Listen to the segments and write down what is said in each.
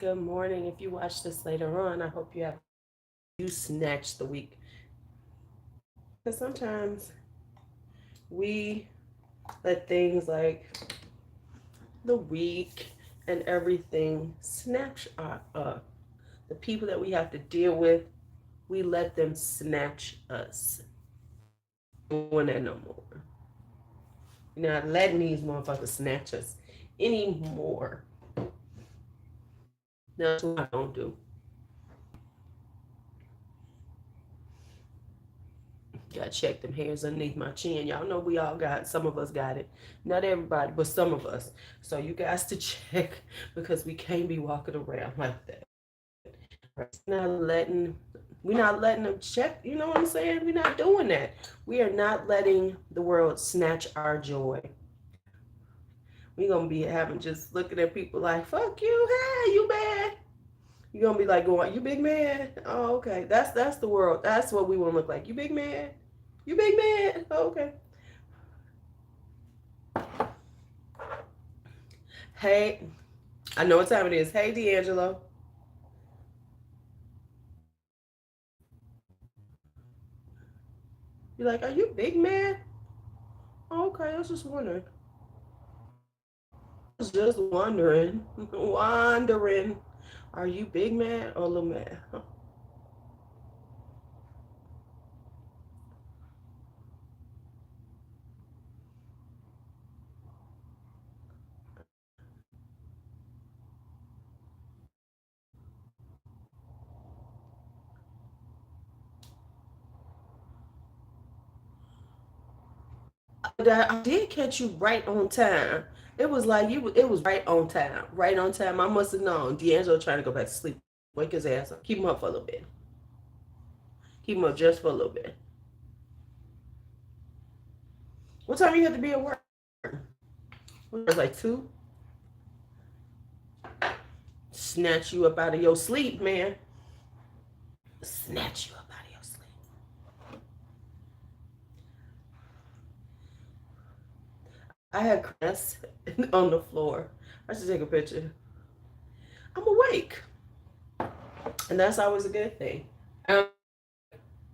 Good morning. If you watch this later on, I hope you snatch the week. Because sometimes we let things like the week and everything snatch the people that we have to deal with. We let them snatch us. Doing that no more. You're not letting these motherfuckers snatch us anymore. That's what I don't do. Gotta check them hairs underneath my chin. Y'all know we all got, some of us got it. Not everybody, but some of us. So you guys to check because we can't be walking around like that. We're not letting them check, you know what I'm saying? We're not doing that. We are not letting the world snatch our joy. We're gonna be having just looking at people like, fuck you, hey, you mad? You're gonna be like going, you big man? Oh, okay. That's the world. That's what we wanna look like. You big man? You big man? Oh, okay. Hey, I know what time it is. Hey, D'Angelo. You're like, are you big man? Oh, okay, I was just wondering. I was just wondering. Wondering. Are you big man or little man? I did catch you right on time. It was like it was right on time. Right on time. I must have known. D'Angelo trying to go back to sleep. Wake his ass up. Keep him up for a little bit. Keep him up just for a little bit. What time you have to be at work? It was like 2. Snatch you up out of your sleep, man. Snatch you up out of your sleep. I had cress on the floor. I should take a picture. I'm awake. And that's always a good thing.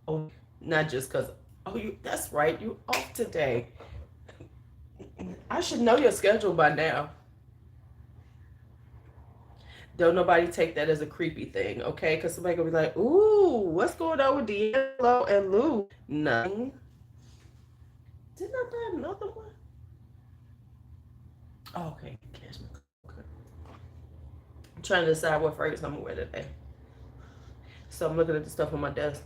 Oh, not just because, oh, that's right, you off today. I should know your schedule by now. Don't nobody take that as a creepy thing, okay? Because somebody gonna be like, ooh, what's going on with D'Angelo and Lou? Nothing. Didn't I buy another one? Oh, okay, Cashmere. Okay. I'm trying to decide what fragrance I'm gonna wear today. So I'm looking at the stuff on my desk.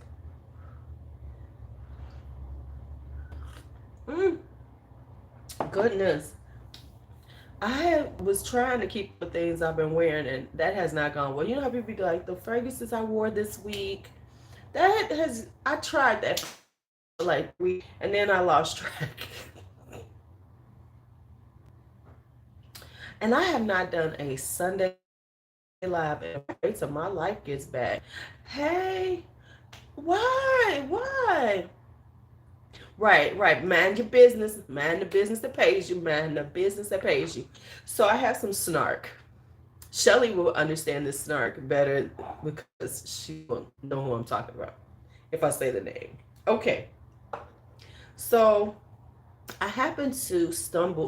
Mm, goodness. I was trying to keep the things I've been wearing, and that has not gone well. You know how people be like, the fragrances I wore this week, I tried that for like 3 weeks, and then I lost track. And I have not done a Sunday live, and wait till my life gets back. Hey, why? Why? Right, right. Mind your business. Mind the business that pays you. Mind the business that pays you. So I have some Snark. Shelly will understand this Snark better because she will know who I'm talking about if I say the name. Okay. So I happened to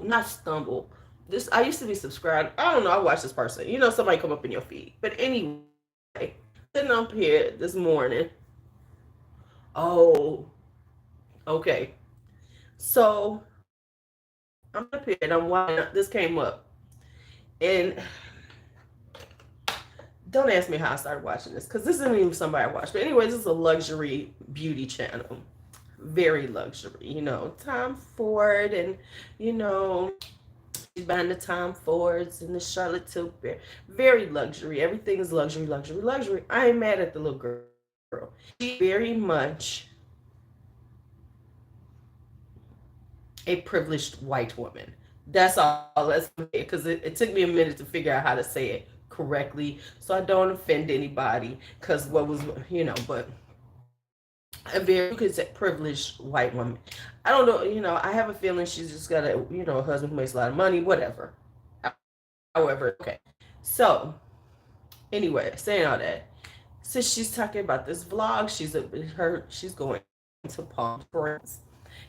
not stumble. This I used to be subscribed. I don't know. I watch this person. You know, somebody come up in your feed. But anyway, sitting up here this morning. Oh, okay. So I'm up here and I'm watching. This came up, and don't ask me how I started watching this because this isn't even somebody I watch. But anyways, this is a luxury beauty channel, very luxury. You know, Tom Ford, and you know, she's behind the Tom Fords and the Charlotte Tilbury. Very luxury. Everything is luxury, luxury, luxury. I ain't mad at the little girl. She's very much a privileged white woman. That's all. That's because it took me a minute to figure out how to say it correctly, so I don't offend anybody. Because what was, you know, but a very, you could say, privileged white woman. I don't know, you know. I have a feeling she's just got a, you know, a husband who makes a lot of money, whatever. However, okay. So Anyway, saying all that, so she's talking about this vlog. She's going to Palm Springs,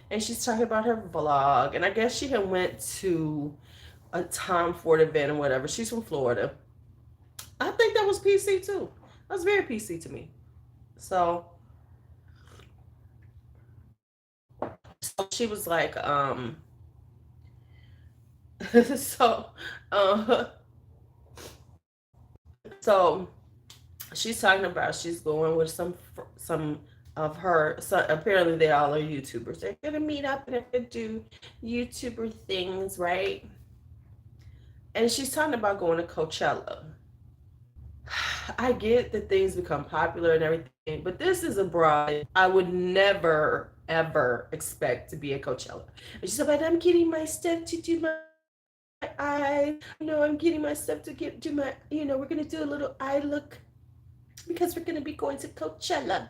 and she's talking about her vlog. And I guess she had went to a Tom Ford event or whatever. She's from Florida. I think that was PC too. That was very PC to me. So, so she was like, so, uh, so she's talking about she's going with some of her. So apparently they all are YouTubers. They're gonna meet up and they're gonna do YouTuber things, right? And she's talking about going to Coachella. I get that things become popular and everything, but this is a broad I would never ever expect to be at Coachella. And she said, "But I'm getting my stuff to do my eyes. I'm getting my stuff to do my. We're gonna do a little eye look because we're gonna be going to Coachella."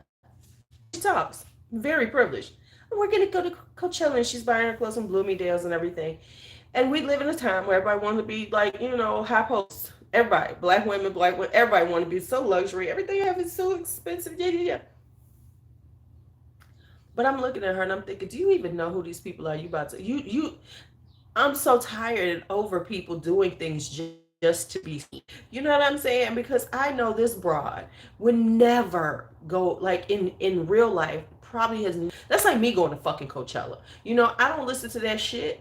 She talks very privileged. We're gonna go to Coachella, and she's buying her clothes from Bloomingdale's and everything. And we live in a time where everybody wants to be like, high post. Everybody, black women, everybody want to be so luxury. Everything you have is so expensive. Yeah, yeah, yeah. But I'm looking at her and I'm thinking, do you even know who these people are? You about to you? I'm so tired and over people doing things just to be seen. You know what I'm saying? Because I know this broad would never go like in real life. Probably has. That's like me going to fucking Coachella. I don't listen to that shit.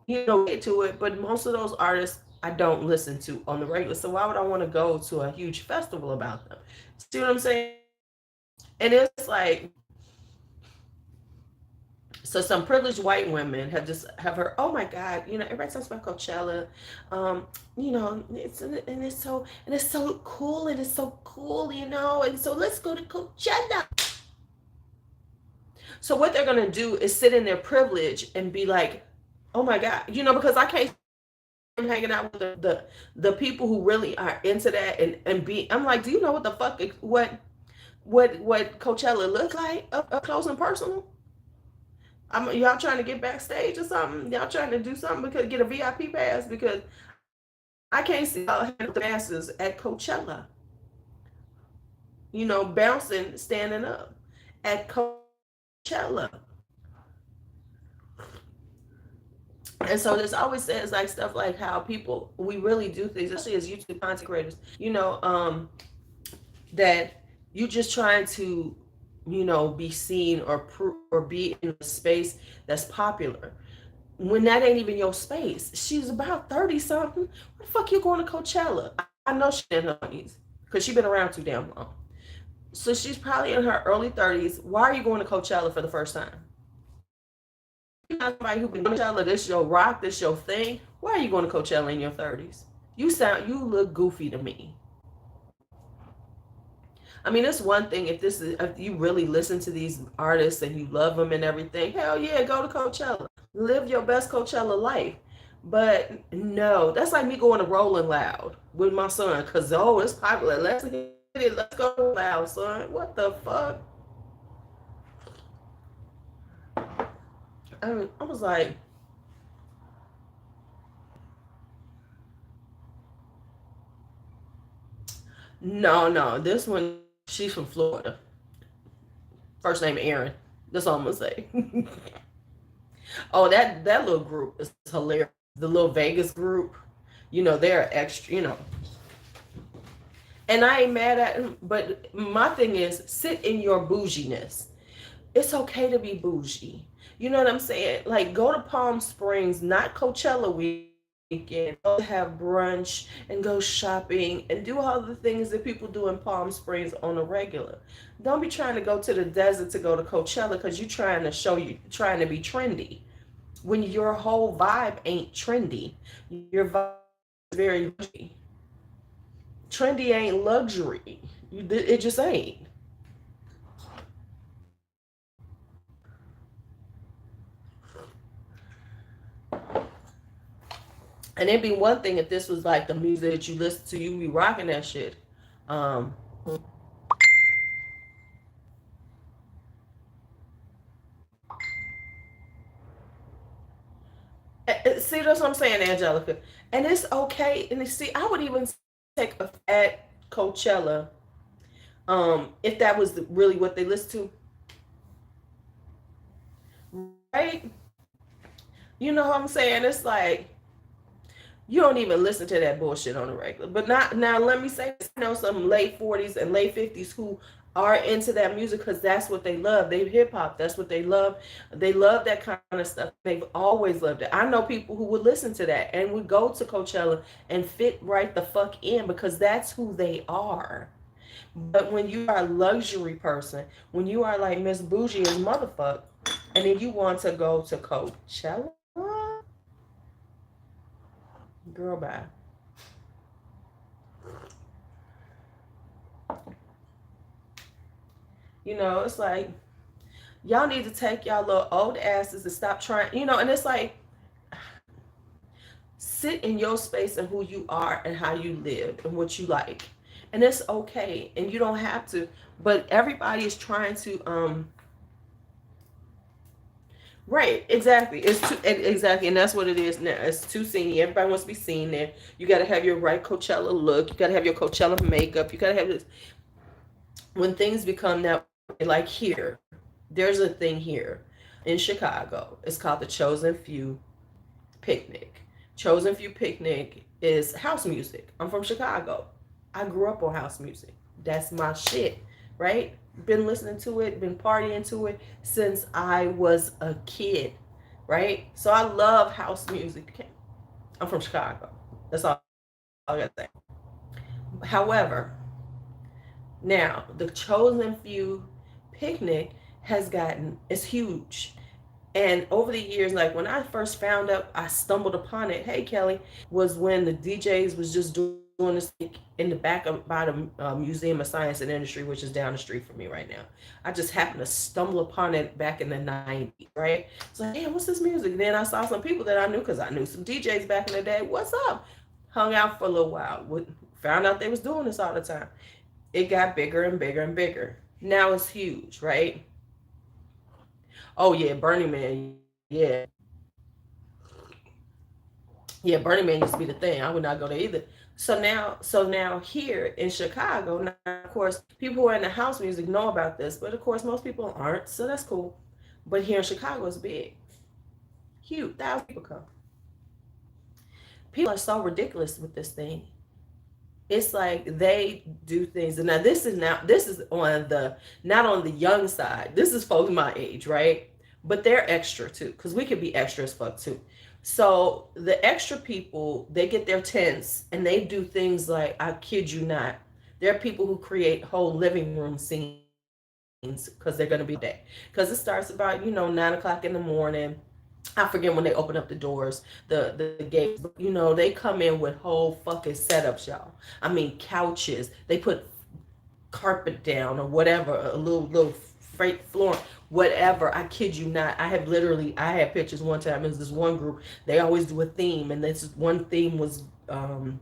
Get to it, but most of those artists I don't listen to on the regular. So why would I want to go to a huge festival about them? See what I'm saying? And it's like, so some privileged white women have heard, oh my God, everybody talks about Coachella, it's so cool and it's so cool, and so let's go to Coachella. So what they're gonna do is sit in their privilege and be like, oh my God, because I can't hanging out with the people who really are into that and be. I'm like, do you know what the fuck what Coachella looks like up close and personal? Y'all trying to get backstage or something? Y'all trying to do something because get a VIP pass? Because I can't see y'all handle the masses at Coachella. Bouncing, standing up at Coachella. And so this always says like stuff like how people we really do things, especially as YouTube content creators, that you just trying to, be seen or be in a space that's popular. When that ain't even your space. She's about 30 something. What the fuck you going to Coachella? I know she's in her 20s because she's been around too damn long. So she's probably in her early 30s. Why are you going to Coachella for the first time? You're not somebody who been to Coachella, this your rock, this your thing. Why are you going to Coachella in your 30s? You look goofy to me. I mean, it's one thing if you really listen to these artists and you love them and everything. Hell yeah, go to Coachella, live your best Coachella life. But no, that's like me going to Rolling Loud with my son. Cause it's popular. Let's hit it. Let's go loud, son. What the fuck? I was like, no, no. This one, she's from Florida. First name Aaron. That's all I'm gonna say. Oh, that little group is hilarious. The little Vegas group, they're extra, And I ain't mad at them, but my thing is sit in your bouginess. It's okay to be bougie. You know what I'm saying? Like go to Palm Springs, not Coachella weekend. Go have brunch and go shopping and do all the things that people do in Palm Springs on a regular. Don't be trying to go to the desert to go to Coachella because you're trying to be trendy when your whole vibe ain't trendy. Your vibe is very luxury. Trendy ain't luxury. It just ain't. And it'd be one thing if this was like the music that you listen to, you be rocking that shit. Um, see, that's what I'm saying, Angelica. And it's okay. And see, I would even take at Coachella, if that was really what they listened to, right? You know what I'm saying? It's like you don't even listen to that bullshit on the regular. But not now. Let me say this: I know some late 40s and late 50s who are into that music because that's what they love. They hip hop. That's what they love. They love that kind of stuff. They've always loved it. I know people who would listen to that and would go to Coachella and fit right the fuck in because that's who they are. But when you are a luxury person, when you are like Miss Bougie as motherfucker, and then you want to go to Coachella, girl, bye. You know, it's like y'all need to take y'all little old asses and stop trying. You know, and it's like sit in your space and who you are and how you live and what you like, and it's okay. And you don't have to. But everybody is trying to Right, exactly. It's too exactly, and that's what it is now. It's too seen. Everybody wants to be seen there. You got to have your right Coachella look. You got to have your Coachella makeup. You got to have this. When things become that way, like here, there's a thing here in Chicago. It's called the Chosen Few Picnic. Chosen Few Picnic is house music. I'm from Chicago. I grew up on house music. That's my shit, right? Been listening to it, been partying to it since I was a kid, right? So I love house music. I'm from Chicago. That's all I got to say. However, now the Chosen Few Picnic has gotten, it's huge. And over the years, like when I first found out, I stumbled upon it. Hey, Kelly, was when the DJs was just doing this in the back of by the Museum of Science and Industry, which is down the street from me right now. I just happened to stumble upon it back in the 90s, right? It's like, damn, what's this music? Then I saw some people that I knew because I knew some DJs back in the day. What's up? Hung out for a little while. Found out they was doing this all the time. It got bigger and bigger and bigger. Now it's huge, right? Oh yeah, Burning Man. Yeah, yeah, Burning Man used to be the thing. I would not go there either. So now here in Chicago, now of course, people who are into house music know about this, but of course most people aren't, so that's cool. But here in Chicago, it's big, huge. Thousands of people come. People are so ridiculous with this thing. It's like they do things, and now this is on the not on the young side. This is folks my age, right? But they're extra too, because we could be extra as fuck too. So the extra people, they get their tents and they do things like, I kid you not, there are people who create whole living room scenes because they're going to be there all day. Because it starts about 9 o'clock in the morning. I forget when they open up the doors, the gates. But, they come in with whole fucking setups, y'all. I mean, couches. They put carpet down or whatever, a little freight floor, whatever. I kid you not. I had pictures one time. It was this one group. They always do a theme, and this one theme was Rome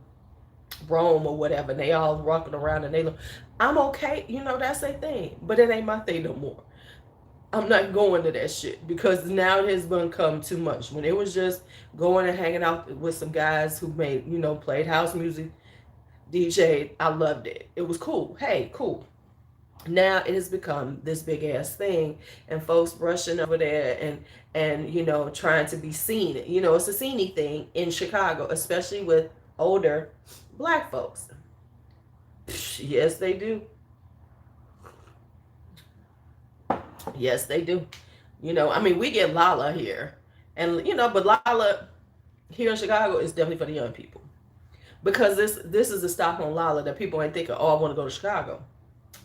or whatever. And they all walking around and they look. I'm okay. That's their thing, but it ain't my thing no more. I'm not going to that shit because now it has become too much. When it was just going and hanging out with some guys who made, played house music, DJ, I loved it. It was cool. Hey, cool. Now it has become this big ass thing, and folks rushing over there and trying to be seen. It's a sceney thing in Chicago, especially with older black folks. Yes, they do. Yes, they do. I mean, we get Lala here, and but Lala here in Chicago is definitely for the young people because this is a stop on Lala that people ain't thinking, oh, I want to go to Chicago.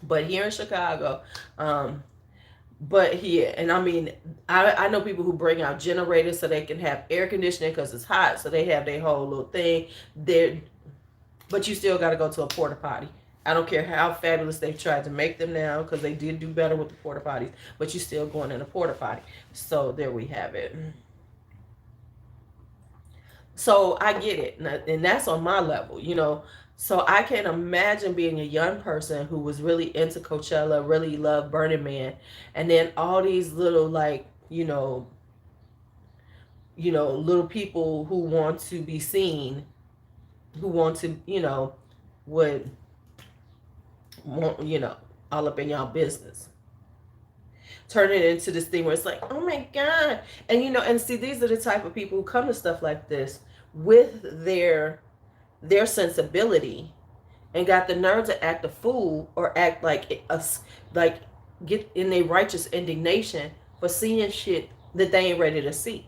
But here in Chicago, but here, and I mean, I know people who bring out generators so they can have air conditioning because it's hot, so they have their whole little thing there. But you still got to go to a porta potty. I don't care how fabulous they've tried to make them now because they did do better with the porta potties, but you still going in a porta potty. So there we have it. So I get it, and that's on my level. So I can imagine being a young person who was really into Coachella, really loved Burning Man, and then all these little like little people who want to be seen, who want to would want, all up in y'all business. Turn it into this thing where it's like, oh my God. And and see, these are the type of people who come to stuff like this with their sensibility and got the nerve to act a fool or act like us, like get in their righteous indignation for seeing shit that they ain't ready to see.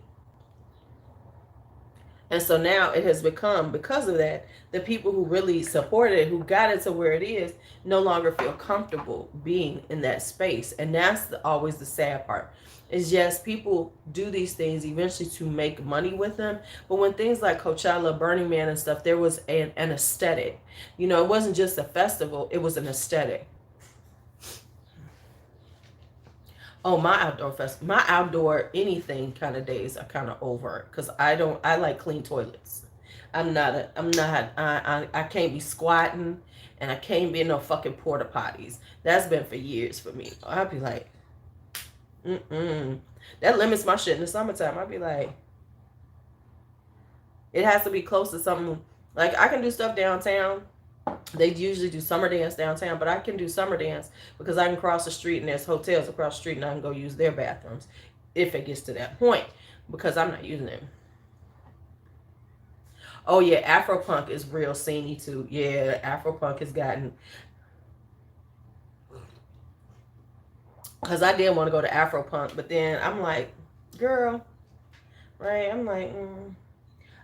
And so now it has become, because of that, the people who really supported it, who got it to where it is, no longer feel comfortable being in that space. And that's always the sad part. It's just people do these things eventually to make money with them. But when things like Coachella, Burning Man and stuff, there was an aesthetic. It wasn't just a festival, it was an aesthetic. Oh, my outdoor anything kind of days are kind of over because I like clean toilets. I can't be squatting and I can't be in no fucking porta potties. That's been for years for me. I'd be like, that limits my shit in the summertime. I'd be like, it has to be close to something. Like I can do stuff downtown. They usually do summer dance downtown, but I can do summer dance because I can cross the street and there's hotels across the street and I can go use their bathrooms if it gets to that point because I'm not using them. Oh yeah, Afropunk is real sceney too. Yeah, Afropunk has gotten, because I did want to go to Afropunk, but then I'm like, girl, right? I'm like,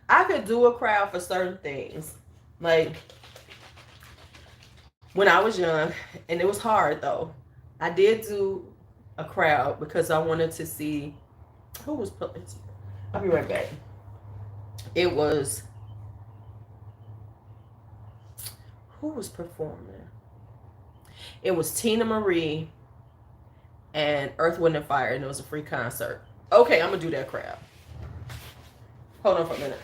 I could do a crowd for certain things, like when I was young, and it was hard though. I did do a crowd because I wanted to see who was playing. I'll be right back. It was, who was performing? It was Tina Marie and Earth, Wind and Fire, and it was a free concert. Okay, I'm gonna do that crowd. Hold on for a minute.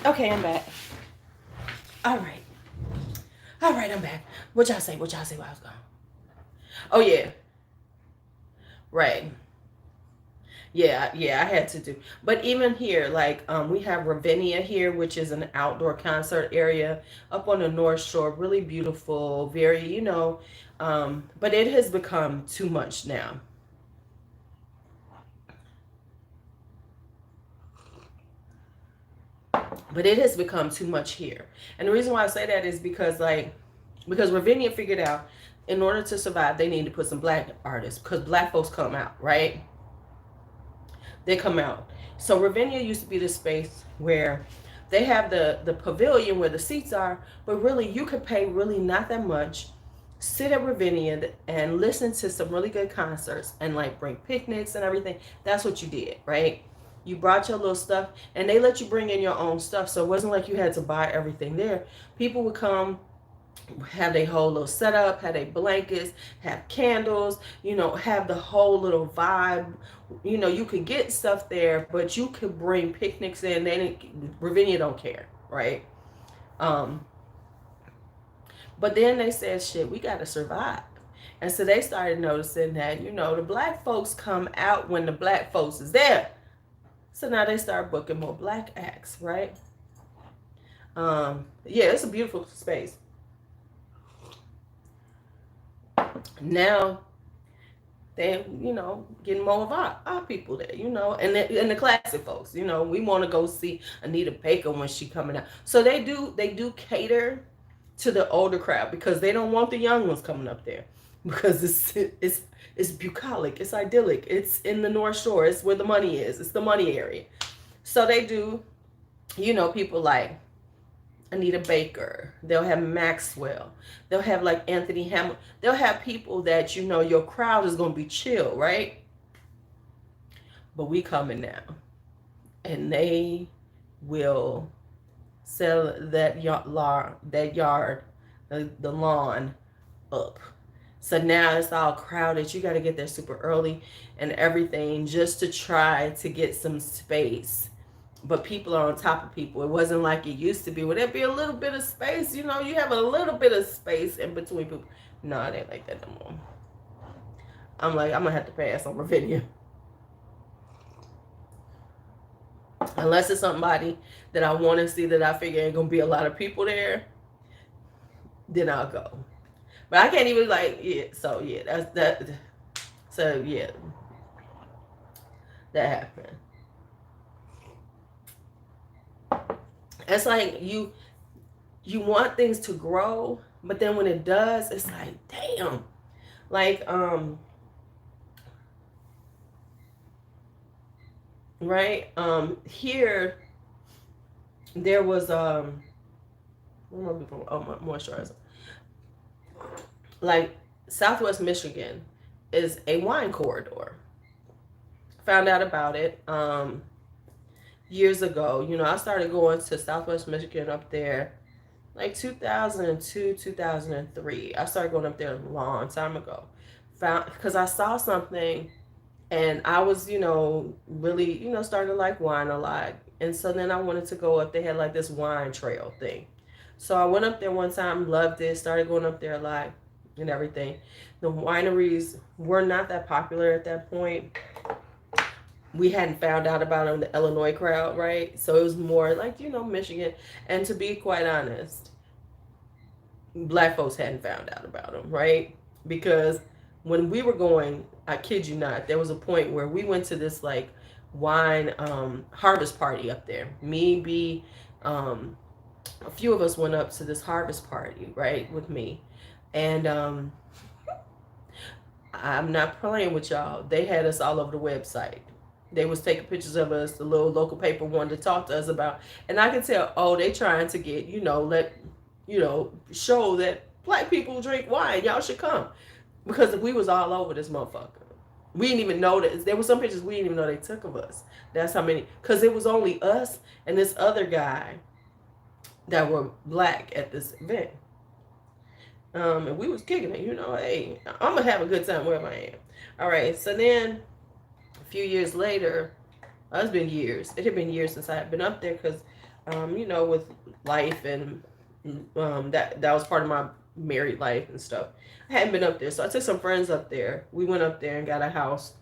Okay, I'm back. All right. All right, I'm back. What y'all say? What y'all say while I was gone? Oh, yeah. Right. Yeah, I had to do. But even here, like we have Ravinia here, which is an outdoor concert area up on the North Shore. Really beautiful, very, but it has become too much now. But it has become too much here. And the reason why I say that is because Ravinia figured out in order to survive, they need to put some black artists because black folks come out, right? They come out. So Ravinia used to be the space where they have the pavilion where the seats are, but really you could pay really not that much, sit at Ravinia and listen to some really good concerts and like bring picnics and everything. That's what you did, right? You brought your little stuff and they let you bring in your own stuff. So it wasn't like you had to buy everything there. People would come, have their whole little setup, have their blankets, have candles, have the whole little vibe. You could get stuff there, but you could bring picnics in. Ravinia don't care, right? But then they said, shit, we got to survive. And so they started noticing that, the black folks come out when the black folks is there. So now they start booking more black acts, right? Yeah, it's a beautiful space. Now they, getting more of our people there, and the classic folks, we want to go see Anita Baker when she coming out. So they do cater to the older crowd because they don't want the young ones coming up there because it's bucolic, it's idyllic, it's in the North Shore, it's where the money is, it's the money area. So they do, people like Anita Baker. They'll have Maxwell. They'll have like Anthony Hamilton. They'll have people that you know your crowd is gonna be chill, right? But we coming now, and they will sell that yard, the lawn up. So now it's all crowded. You got to get there super early and everything just to try to get some space. But people are on top of people. It wasn't like it used to be. Would there be a little bit of space? You know, you have a little bit of space in between people. No, it ain't like that no more. I'm like, I'm going to have to pass on my video. Unless it's somebody that I want to see that I figure ain't going to be a lot of people there, then I'll go. But I can't even like, yeah, so yeah, that's that. So yeah, that happened. It's like you want things to grow, but then when it does, it's like, damn. Like, right? Here there was moisturizer. Like Southwest Michigan is a wine corridor. Found out about it years ago. You know, I started going to Southwest Michigan up there like 2002, 2003. I started going up there a long time ago. Found because I saw something and I was, you know, really, you know, starting to like wine a lot. And so then I wanted to go up. They had like this wine trail thing. So I went up there one time, loved it, started going up there a lot and everything. The wineries were not that popular at that point. We hadn't found out about them, the Illinois crowd, right? So it was more like, you know, Michigan. And to be quite honest, black folks hadn't found out about them, right? Because when we were going, I kid you not, there was a point where we went to this like wine harvest party up there. Me, B, a few of us went up to this harvest party, right, with me. And I'm not playing with y'all. They had us all over the website. They was taking pictures of us. The little local paper wanted to talk to us about. And I could tell, oh, they trying to get, show that black people drink wine. Y'all should come. Because we was all over this motherfucker. We didn't even know that. There were some pictures we didn't even know they took of us. That's how many. Because it was only us and this other guy that were black at this event. And we was kicking it, you know, hey, I'm going to have a good time wherever I am. All right, so then a few years later, it's been years. It had been years since I had been up there because, with life and that was part of my married life and stuff. I hadn't been up there, so I took some friends up there. We went up there and got a house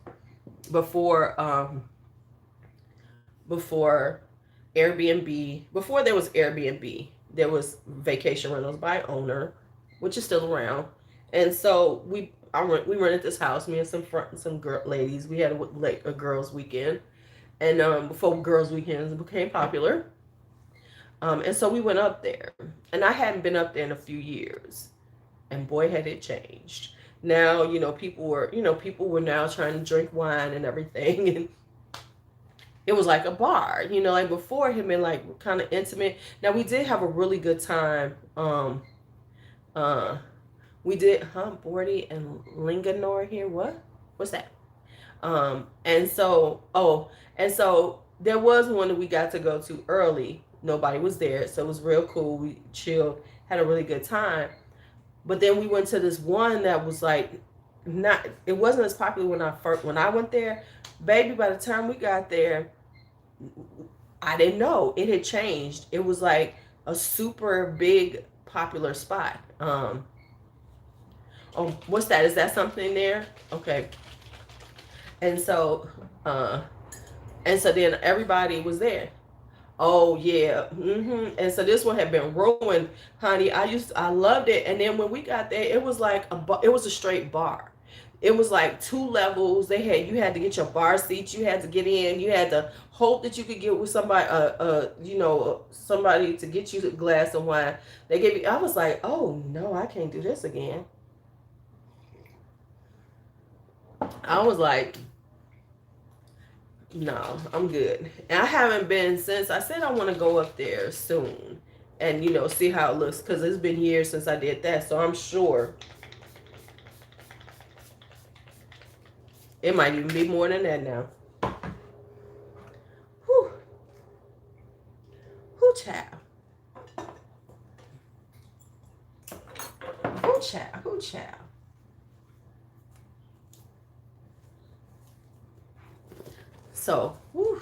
before Airbnb. Before there was Airbnb, there was vacation rentals by owner, which is still around. And so we rented this house. Me and some ladies. We had a girls' weekend, and before girls' weekends became popular, and so we went up there. And I hadn't been up there in a few years, and boy, had it changed. Now people were now trying to drink wine and everything, and it was like a bar. Like before it had been like kind of intimate. Now we did have a really good time. We did Bordy and Linganore here. What's that? And so there was one that we got to go to early. Nobody was there, so it was real cool. We chilled, had a really good time. But then we went to this one that was like it wasn't as popular when I went there. Baby, by the time we got there, I didn't know it had changed. It was like a super big popular spot. What's that? Is that something there? Okay. And so then everybody was there. Oh yeah. And so this one had been ruined, honey. I loved it. And then when we got there, it was like it was a straight bar. It was like 2 levels. You had to get your bar seats. You had to get in. You had to hope that you could get with somebody, somebody to get you a glass of wine. I was like, oh no, I can't do this again. I was like, no, I'm good. And I haven't been since. I said I want to go up there soon. and see how it looks, because it's been years since I did that, so I'm sure it might even be more than that now. Whew. Who child? Who child? Who child? So, whew.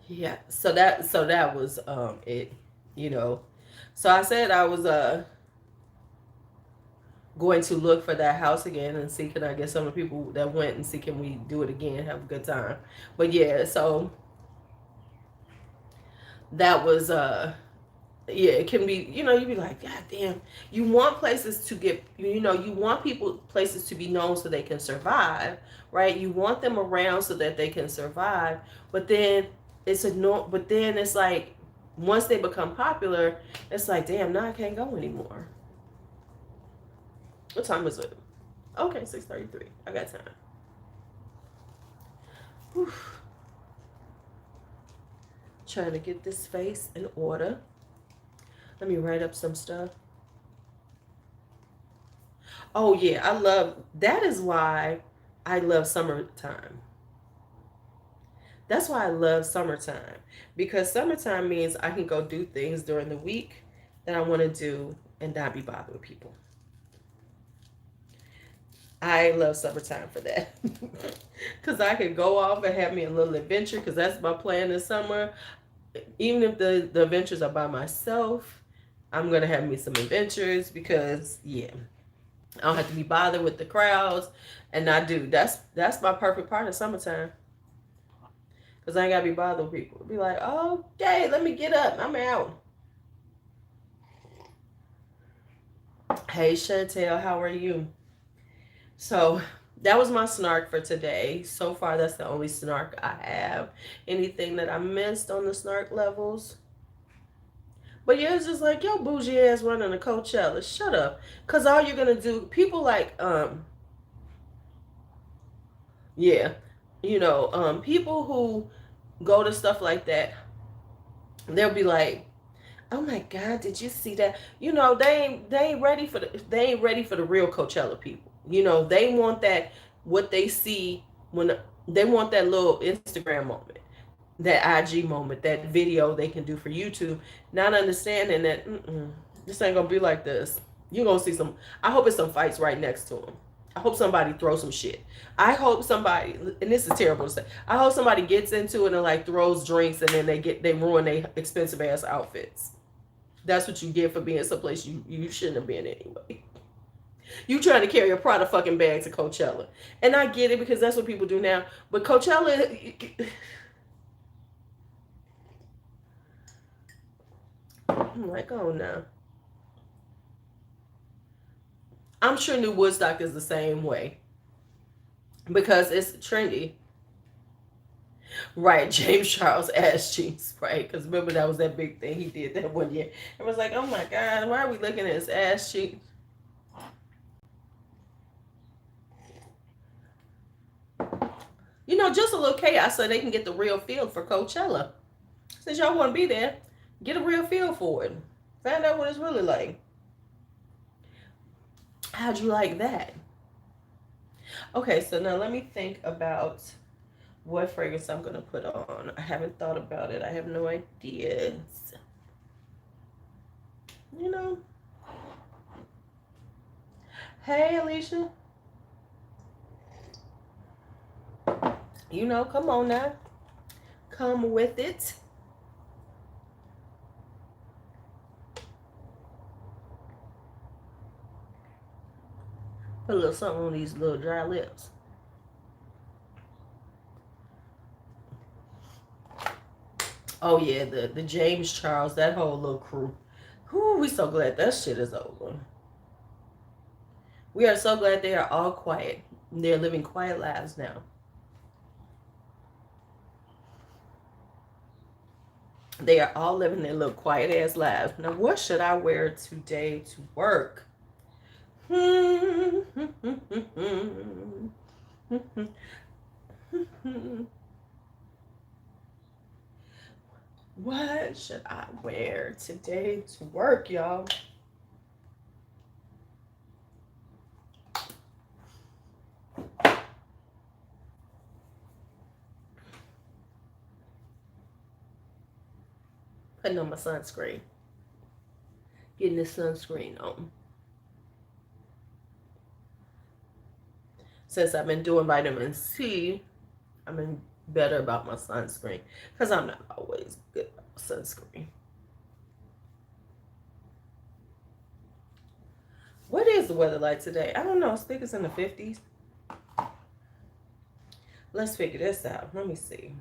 Yeah. So that was it. You know. So I said I was going to look for that house again and see, can I get some of the people that went and see, can we do it again, have a good time. But yeah, so that was yeah, it can be, you be like, God damn, you want places to get, you want places to be known so they can survive, right? You want them around so that they can survive, but then but then it's like, once they become popular, it's like, damn, now I can't go anymore. What time is it? Okay, 6:33. I got time. Whew. Trying to get this face in order. Let me write up some stuff. Oh yeah, that is why I love summertime. That's why I love summertime. Because summertime means I can go do things during the week that I want to do and not be bothered with people. I love summertime for that. Because I can go off and have me a little adventure, because that's my plan this summer. Even if the adventures are by myself, I'm going to have me some adventures, because, yeah, I don't have to be bothered with the crowds. And I do. That's my perfect part of summertime. Because I ain't got to be bothered with people. Be like, oh, okay, let me get up. I'm out. Hey, Chantel, how are you? So that was my snark for today. So far, that's the only snark I have. Anything that I missed on the snark levels? But yeah, it's just like, yo, bougie ass running a Coachella. Shut up. Because all you're going to do, people like, yeah, people who go to stuff like that, they'll be like, oh my God, did you see that? They ain't ready for the real Coachella people. They want that, what they see when they want that little Instagram moment, that IG moment, that video they can do for YouTube, not understanding that this ain't gonna be like this. You're gonna see some. I hope it's some fights right next to them. I hope somebody throws some shit. I hope somebody, and this is terrible to say, I hope somebody gets into it and like throws drinks, and then they ruin their expensive ass outfits. That's what you get for being someplace you shouldn't have been anyway. You trying to carry a Prada fucking bag to Coachella. And I get it, because that's what people do now. But Coachella, I'm like, oh no. I'm sure New Woodstock is the same way, because it's trendy. Right, James Charles ass cheeks, right? Because remember, that was that big thing he did that one year. It was like, oh my God, why are we looking at his ass cheeks? Just a little chaos so they can get the real feel for Coachella. Since y'all want to be there, get a real feel for it. Find out what it's really like. How'd you like that? Okay, so now let me think about what fragrance I'm going to put on. I haven't thought about it. I have no ideas. You know. Hey, Alicia. Come on now. Come with it. Put a little something on these little dry lips. Oh yeah, the James Charles, that whole little crew. Whoo, we so glad that shit is over. We are so glad they are all quiet. They're living quiet lives now. They are all living their little quiet ass lives. Now, what should I wear today to work? What should I wear today to work, y'all? Putting on my sunscreen. Getting the sunscreen on. Since I've been doing vitamin C, I've been better about my sunscreen. Because I'm not always good about sunscreen. What is the weather like today? I don't know. I think it's in the 50s. Let's figure this out. Let me see.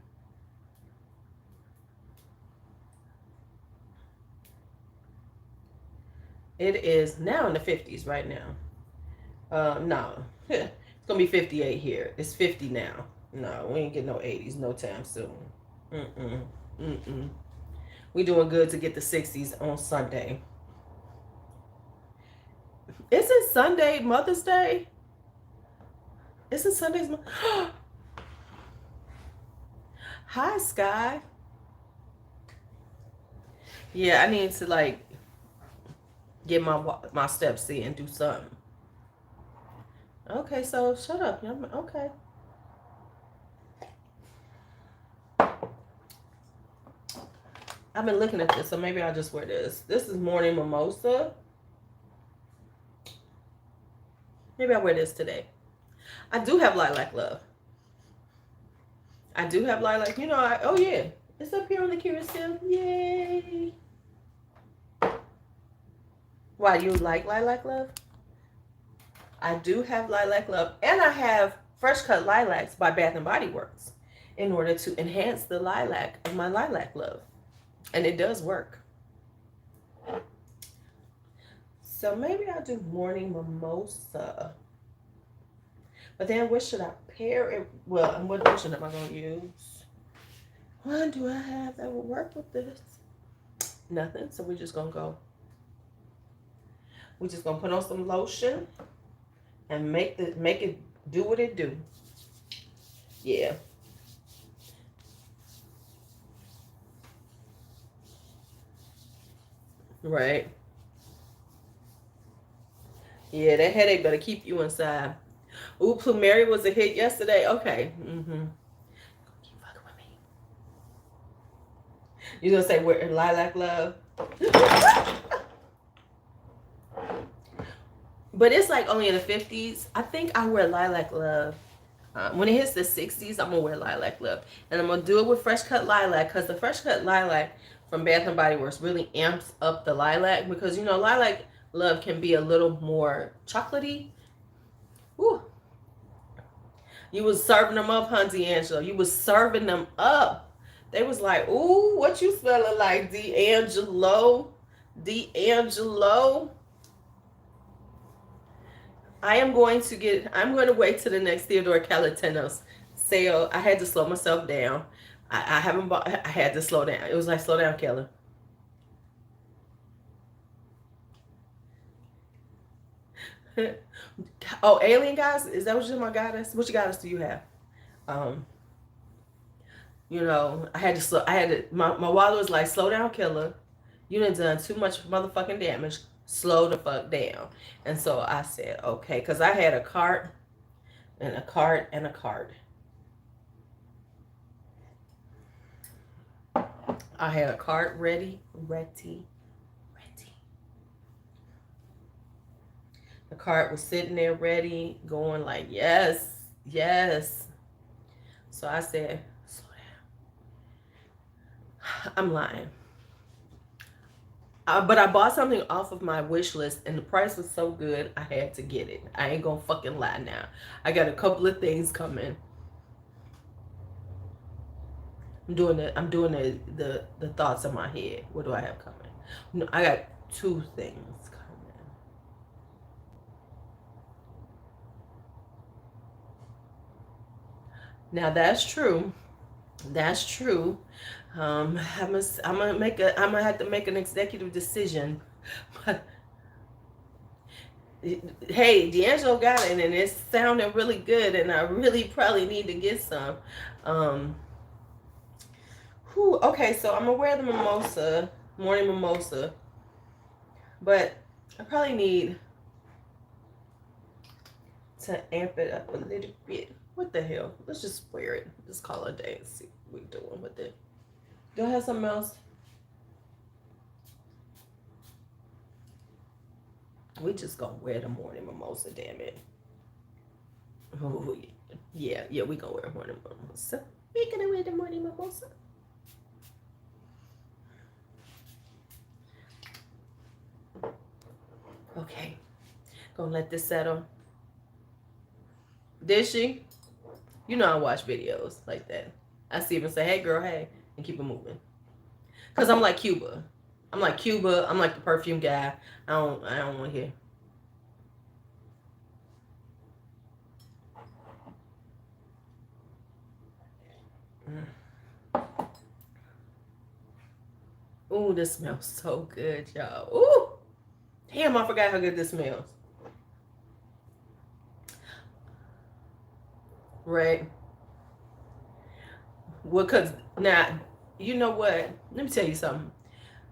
It is now in the 50s right now. No. It's going to be 58 here. It's 50 now. No, we ain't getting no 80s no time soon. Mm-mm. Mm-mm. We doing good to get the 60s on Sunday. Isn't Sunday Mother's Day? Isn't Sunday's Hi, Sky. Yeah, I need to like get my steps in and do something. Okay, so shut up. Okay. I've been looking at this, so maybe I'll just wear this. This is Morning Mimosa. Maybe I'll wear this today. I do have Lilac Love. I do have Lilac. You know, oh yeah. It's up here on the carousel. Yay. Why, you like Lilac Love? I do have Lilac Love. And I have Fresh Cut Lilacs by Bath and Body Works in order to enhance the lilac of my Lilac Love. And it does work. So maybe I'll do Morning Mimosa. But then what should I pair it? Well, and what lotion am I going to use? What do I have that will work with this? Nothing. So we're just going to go. We're just going to put on some lotion and make it do what it do. Yeah. Right. Yeah, that headache better keep you inside. Ooh, Plumeri was a hit yesterday. Okay. Mm-hmm. Keep fucking with me. You gonna say we're Lilac Love? But it's like only in the 50s. I think I wear Lilac Love. When it hits the 60s, I'm gonna wear Lilac Love. And I'm gonna do it with Fresh Cut Lilac, because the Fresh Cut Lilac from Bath and Body Works really amps up the lilac, because you know Lilac Love can be a little more chocolatey. Ooh. You was serving them up, huh, D'Angelo? You was serving them up. They was like, ooh, what you smelling like, D'Angelo? D'Angelo? I'm going to wait till the next Theodore Calatanos sale. I had to slow myself down. I haven't bought, I had to slow down. It was like, slow down, Keller. Oh, Alien Guys? Is that what you're my goddess? Which goddess do you have? You know, my wallet was like, slow down, Killer. You done too much motherfucking damage. Slow the fuck down. And so I said, okay, because I had a cart and a cart and a cart. I had a cart ready. The cart was sitting there ready, going like, yes, yes. So I said, slow down. I'm lying. But I bought something off of my wish list, and the price was so good, I had to get it. I ain't gonna fucking lie now. I got a couple of things coming. I'm doing the thoughts in my head. What do I have coming? No, I got 2 things coming. Now that's true. That's true. I'm gonna have to make an executive decision. Hey, D'Angelo got it, and it's sounding really good, and I really probably need to get some. Whew, okay, so I'm gonna wear the mimosa, morning mimosa, but I probably need to amp it up a little bit. What the hell? Let's just wear it. Just call it a day and see what we're doing with it. Do I have something else? We just gonna wear the morning mimosa, damn it. Oh, yeah, we gonna wear morning mimosa. We gonna wear the morning mimosa. Okay, gonna let this settle. Did she? You know I watch videos like that. I see them say, "Hey, girl, hey," and keep it moving. Cause I'm like Cuba. I'm like Cuba. I'm like the perfume guy. I don't want to hear. Ooh, this smells so good, y'all. Ooh, damn, I forgot how good this smells. Right. Well, cause now, you know what? Let me tell you something.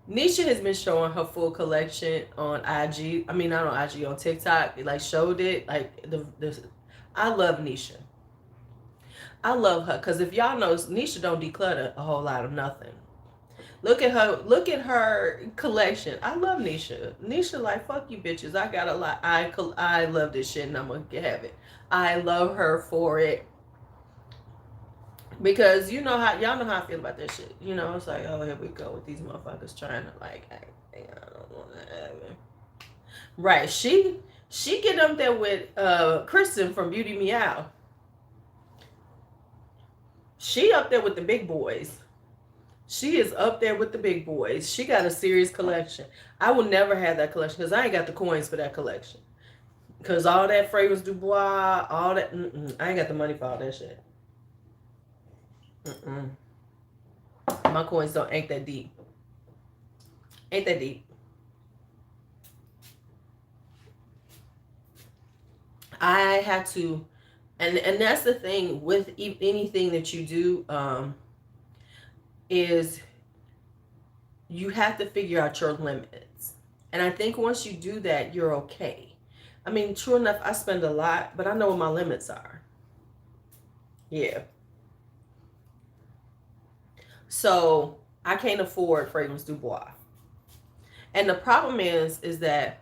Nisha has been showing her full collection on IG. I mean, not on IG, on TikTok. It like showed it. Like the I love Nisha. I love her because if y'all know, Nisha don't declutter a whole lot of nothing. Look at her. Look at her collection. I love Nisha. Nisha like fuck you bitches. I got a lot. I love this shit and I'm gonna have it. I love her for it because you know how y'all know how I feel about that shit. You know, it's like, oh, here we go with these motherfuckers trying to like, I don't want to have it. Right? She get up there with Kristen from Beauty Meow. She up there with the big boys. She is up there with the big boys. She got a serious collection. I will never have that collection because I ain't got the coins for that collection. Because all that fragrance Dubois, all that, I ain't got the money for all that shit. Mm-mm. My coins ain't that deep. Ain't that deep. I had to, and that's the thing with anything that you do, is you have to figure out your limits. And I think once you do that, you're okay. I mean, true enough, I spend a lot, but I know what my limits are. Yeah. So I can't afford fragrance Dubois. And the problem is that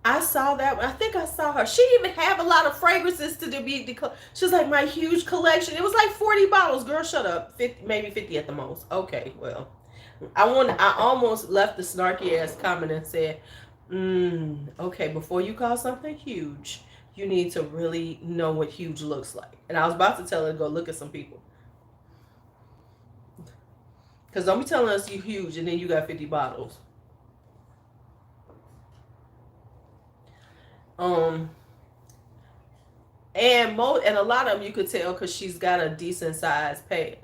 I saw that. I think I saw her. She didn't even have a lot of fragrances to be. She was like my huge collection. It was like 40 bottles. Girl, shut up. 50, maybe 50 at the most. Okay, well, I almost left the snarky ass comment and said, okay, before you call something huge, you need to really know what huge looks like. And I was about to tell her to go look at some people. Because don't be telling us you huge and then you got 50 bottles. Um, and a lot of them you could tell because she's got a decent size pay.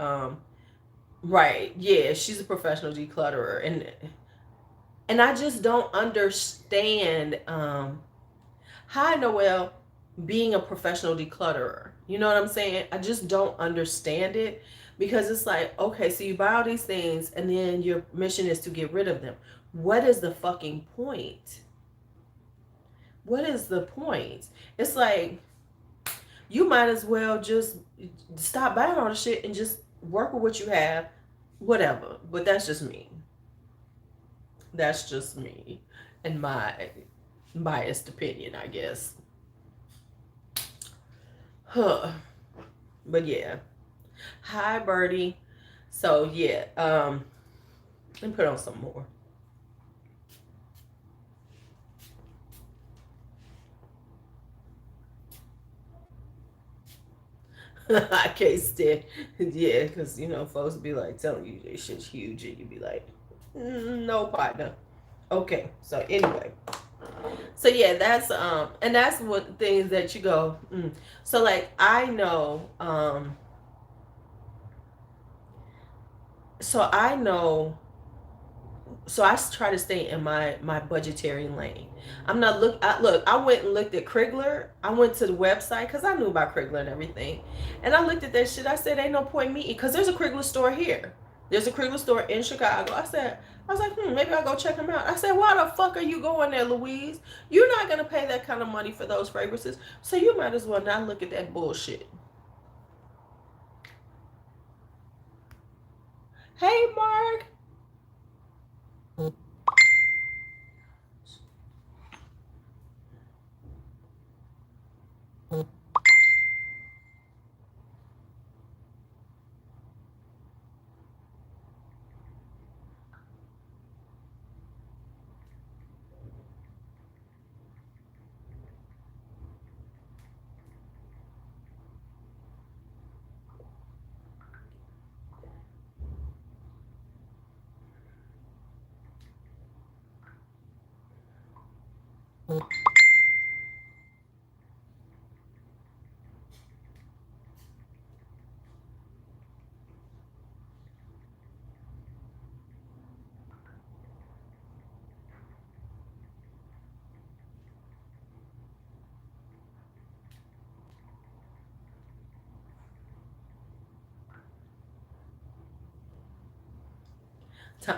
Right, yeah, she's a professional declutterer, and I just don't understand. Hi, Noelle, being a professional declutterer. You know what I'm saying? I just don't understand it because it's like, okay, so you buy all these things and then your mission is to get rid of them. What is the fucking point? What is the point? It's like you might as well just stop buying all the shit and just work with what you have, whatever. But that's just me. That's just me and my biased opinion, I guess. Huh. But yeah. Hi, Birdie. So yeah, let me put on some more. I can't stand. Yeah, because you know, folks be like telling you this shit's huge, and you be like, no, partner. Okay, so anyway, so yeah, that's and that's what things that you go. So like I know, so I know so I try to stay in my budgetary lane. I'm not look. I went and looked at Krigler. I went to the website because I knew about Krigler and everything, and I looked at that shit. I said, "Ain't no point me eating," because there's a Krigler store here. There's a Krigler store in Chicago. I was like, maybe I'll go check them out. I said, why the fuck are you going there, Louise? You're not gonna pay that kind of money for those fragrances, so you might as well not look at that bullshit. Hey, Mark.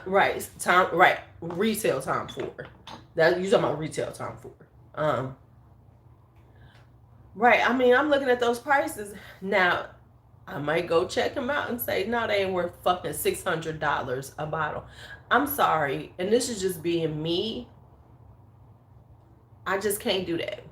Right, Tom. Right, retail Tom Ford. That you talking about retail Tom Ford? Um, right. I mean, I'm looking at those prices now. I might go check them out and say, no, they ain't worth fucking $600 a bottle. I'm sorry, and this is just being me. I just can't do that.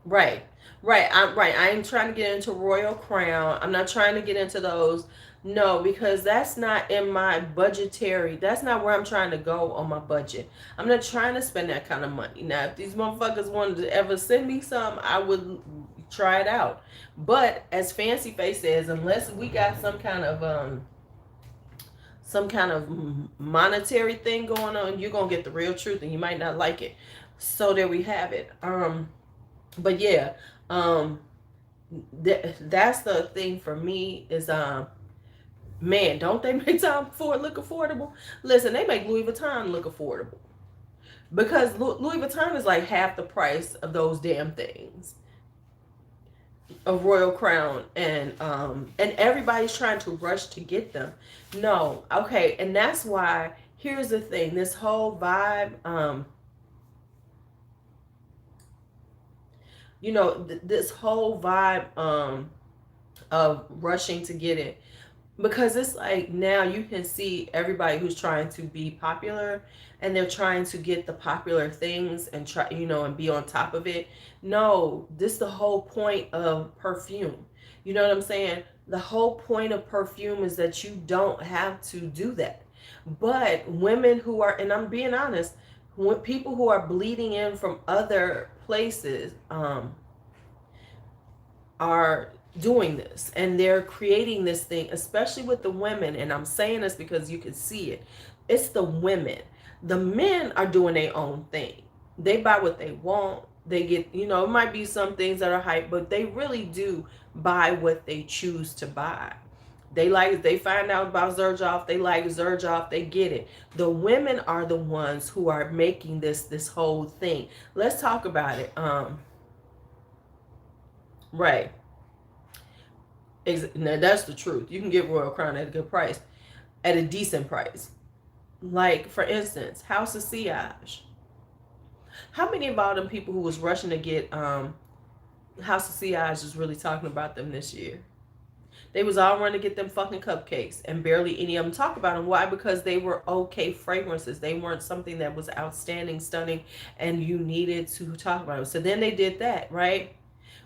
Right. Right. I'm right. I ain't trying to get into Royal Crown. I'm not trying to get into those. No, because that's not in my budgetary. That's not where I'm trying to go on my budget. I'm not trying to spend that kind of money. Now, if these motherfuckers wanted to ever send me some, I would try it out. But as Fancy Face says, unless we got some kind of monetary thing going on, you're gonna get the real truth and you might not like it. So there we have it. But yeah, um that's the thing for me is man, don't they make Tom Ford look affordable? Listen, they make Louis Vuitton look affordable because Louis Vuitton is like half the price of those damn things of Royal Crown, and everybody's trying to rush to get them. No, okay, and that's why here's the thing, this whole vibe, this whole vibe of rushing to get it, because it's like now you can see everybody who's trying to be popular and they're trying to get the popular things and try, and be on top of it. No, this is the whole point of perfume. You know what I'm saying? The whole point of perfume is that you don't have to do that. But women who are, and I'm being honest, people who are bleeding in from other places, are doing this and they're creating this thing, especially with the women. And I'm saying this because you can see it. It's the women. The men are doing their own thing. They buy what they want. They get, it might be some things that are hype, but they really do buy what they choose to buy. They find out about Zerjoff, they like Zerjoff, they get it. The women are the ones who are making this whole thing. Let's talk about it. Right. Now that's the truth. You can get Royal Crown at a good price, at a decent price. Like for instance, House of Siage. How many of all them people who was rushing to get House of Siage is really talking about them this year? They was all running to get them fucking cupcakes, and barely any of them talk about them. Why? Because they were okay fragrances. They weren't something that was outstanding, stunning, and you needed to talk about it. So then they did that, right?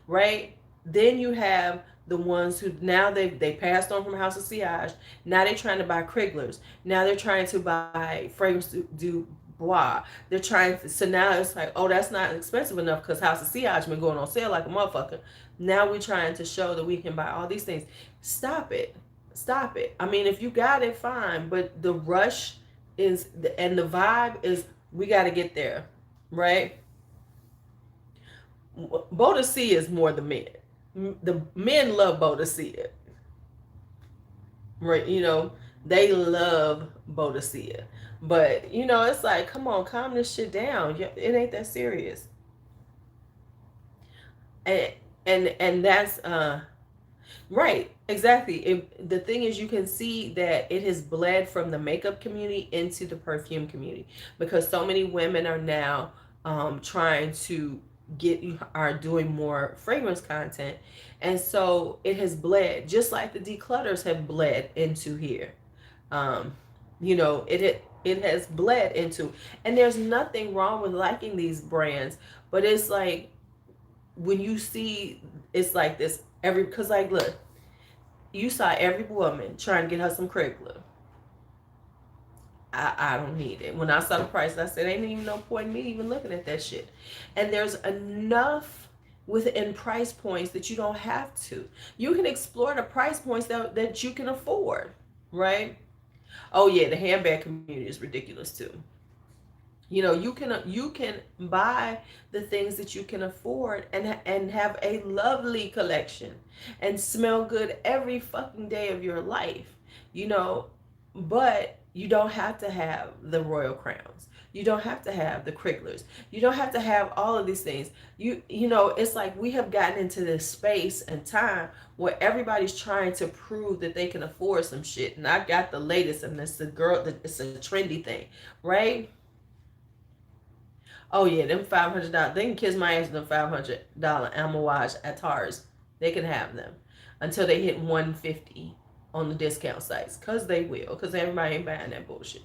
Right? Then you have the ones who now they passed on from House of Siage. Now they're trying to buy Krigler's. Now they're trying to buy Fragrance du Bois. They're trying to, so now it's like, oh, that's not expensive enough because House of Siage been going on sale like a motherfucker. Now we're trying to show that we can buy all these things. Stop it. Stop it. I mean, if you got it, fine. But the rush is, and the vibe is, we got to get there, right? Bodicea is more the men. The men love Bodicea, right? They love Bodicea. But you know, it's like, come on, calm this shit down. It ain't that serious. And and that's right, exactly. The thing is, you can see that it has bled from the makeup community into the perfume community because so many women are now trying to are doing more fragrance content, and so it has bled just like the declutters have bled into here. Um, you know, it has bled into, and there's nothing wrong with liking these brands, but it's like when you see it's like this every because like look, you saw every woman trying to get her some Craigslist. I don't need it. When I saw the price, I said, ain't even no point in me even looking at that shit. And there's enough within price points that you don't have to. You can explore the price points that you can afford, right? Oh yeah, the handbag community is ridiculous too. You know, you can buy the things that you can afford and have a lovely collection and smell good every fucking day of your life. You know, but you don't have to have the royal crowns. You don't have to have the cricklers. You don't have to have all of these things. You know, it's like we have gotten into this space and time where everybody's trying to prove that they can afford some shit. And I got the latest, and it's a trendy thing, right? Oh yeah, them $500. They can kiss my ass with them $500 Amouage Atars. They can have them until they hit 150 on the discount sites, cause they will, cause everybody ain't buying that bullshit.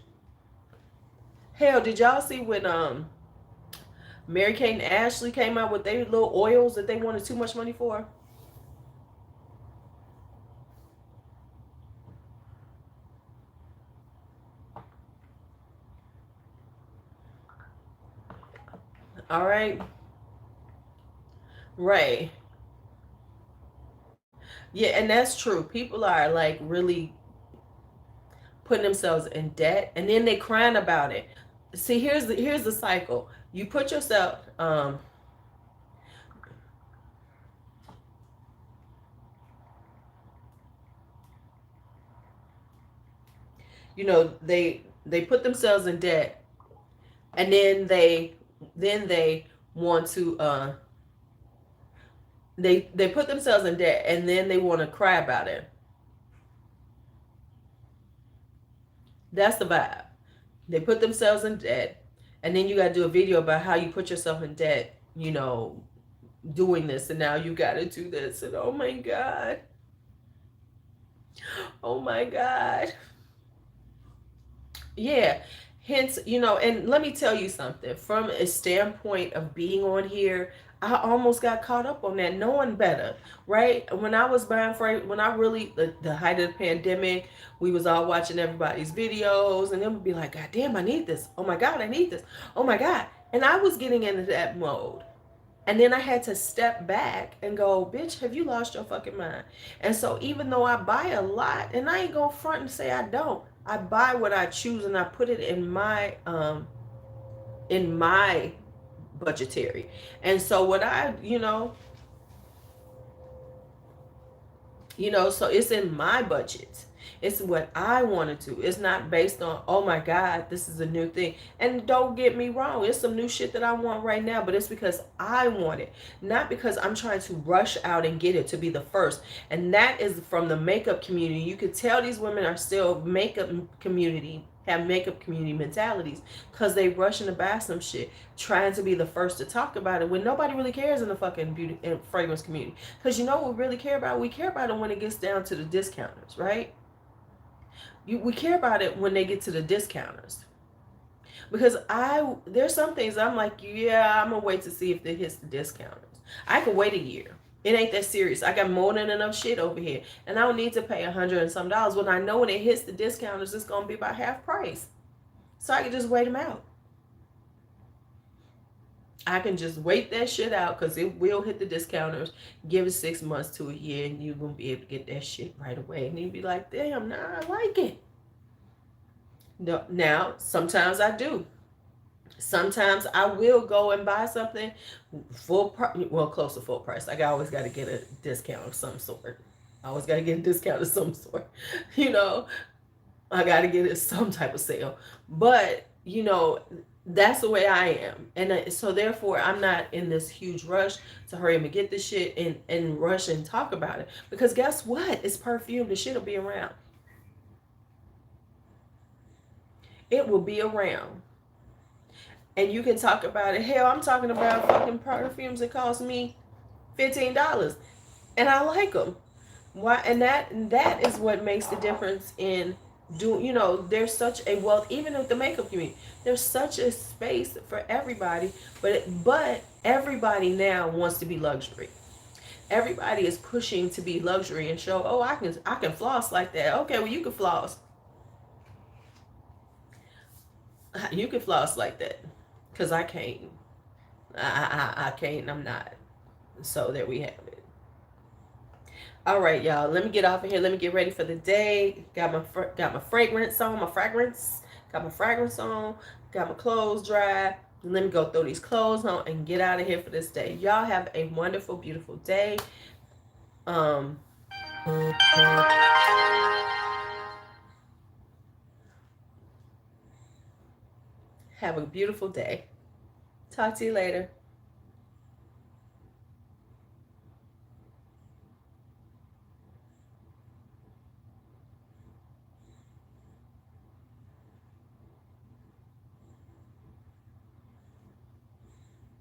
Hell, did y'all see when Mary Kate and Ashley came out with their little oils that they wanted too much money for? All right, right, yeah, and that's true. People are like really putting themselves in debt, and then they crying about it. See, here's the cycle. You put yourself, you know, they put themselves in debt, and then they want to they put themselves in debt, and then they want to cry about it. That's the vibe. They put themselves in debt, and then you got to do a video about how you put yourself in debt, you know, doing this, and now you got to do this, and oh my god, oh my god. Yeah. Hence, you know, and let me tell you something. From a standpoint of being on here, I almost got caught up on that, knowing better, right? When I was buying when I really, the height of the pandemic, we was all watching everybody's videos, and then would be like, God damn, I need this. Oh my God, I need this. Oh my God. And I was getting into that mode. And then I had to step back and go, bitch, have you lost your fucking mind? And so even though I buy a lot, and I ain't gonna front and say I don't, I buy what I choose and I put it in my budgetary. And so what I, so it's in my budget. It's what I want to do. It's not based on, oh my God, this is a new thing. And don't get me wrong, it's some new shit that I want right now, but it's because I want it, not because I'm trying to rush out and get it to be the first. And that is from the makeup community. You could tell these women are still have makeup community mentalities because they rushing to buy some shit, trying to be the first to talk about it when nobody really cares in the fucking beauty and fragrance community. Because you know what we really care about? We care about it when it gets down to the discounters, right? We care about it when they get to the discounters. Because there's some things I'm like, yeah, I'm gonna wait to see if it hits the discounters. I could wait a year. It ain't that serious. I got more than enough shit over here, and I don't need to pay $100 and some when I know when it hits the discounters, it's gonna be about half price. So I can just wait them out. I can just wait that shit out because it will hit the discounters. Give it 6 months to a year, and you won't be able to get that shit right away. And you'll be like, damn, nah, I like it. No, now, sometimes I do. Sometimes I will go and buy something full price, well, close to full price. Like I always got to get a discount of some sort. I always got to get a discount of some sort, you know. I got to get it some type of sale. But, that's the way I am. And so therefore, I'm not in this huge rush to hurry up and get this shit and rush and talk about it. Because guess what? It's perfume. The shit will be around. It will be around. And you can talk about it. Hell, I'm talking about fucking perfumes that cost me $15. And I like them. Why? And that is what makes the difference in there's such a wealth, even with the makeup community, there's such a space for everybody, but everybody now wants to be luxury. Everybody is pushing to be luxury and show, oh, I can floss like that. Okay, well, you can floss. You can floss like that, because I can't. I can't. I'm not. So there we have it. All right, y'all. Let me get off of here. Let me get ready for the day. Got my fragrance on. Got my fragrance on. Got my clothes dry. Let me go throw these clothes on and get out of here for this day. Y'all have a wonderful, beautiful day. Um. Have a beautiful day. Talk to you later.